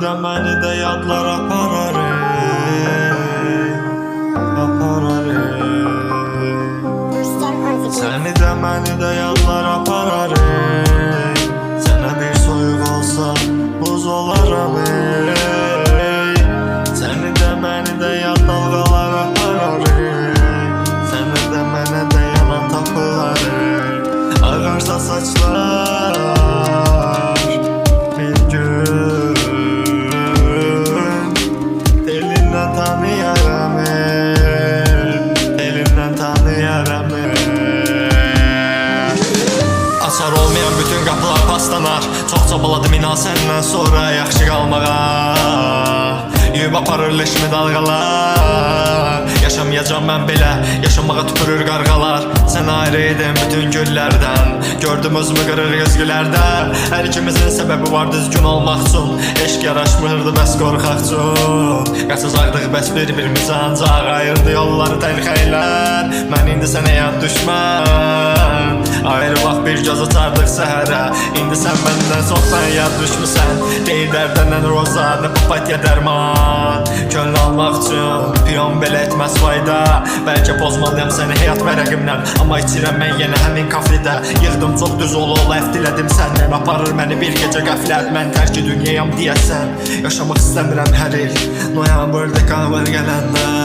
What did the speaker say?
de məni də yadlar aparar aparar. Səni də məni də yadlar aparar. Sənə bir soyuq olsa buz olaram. Səni də məni də yad dalğalar aparar. Səni də mənə də yanan tapılar. Ağarsa saçlar bir gün elindən tanıyaram. Elindən tanıyaram. Açar olmayan bütün qapılar paslanar. Çox çabaladım inan səndən sonra yaxşı qalmağa. Yuyub aparır leşimi dalğalar. Yaşamayacağım mən belə, yaşamağa tüpürür qarğalar. Sən ayrı edin bütün güllərdən, gördüm özümü qırır gözgülərdə. Hər ikimizin səbəbi var düzgün olmaq üçün. Eşq yaraşmırdı bəs qorxaq üçün. Qaçacaqdıq bəs bir-birimizə ancaq ayırdı yolları təlxəylər. Mən indi sənə yad düşmən, ayrı vaxt bir göz açardıq səhərə. İndi sən məndən çoxdan yad düşmüsən. Deyir dərdəndən roza, nə papatya dərman. Könl almaq üçün piyon belə etməz fayda. Bəlkə pozmalıyam səni həyat vərəqimdən, amma içirəm mən yenə həmin kafedə. Yığdım çox düz ol əf dilədim səndən. Aparır məni bir gecə qəflət, mən tərki dünyayam deyəsən. Yaşamaq istəmirəm hər il noyabr dekabr gələndə.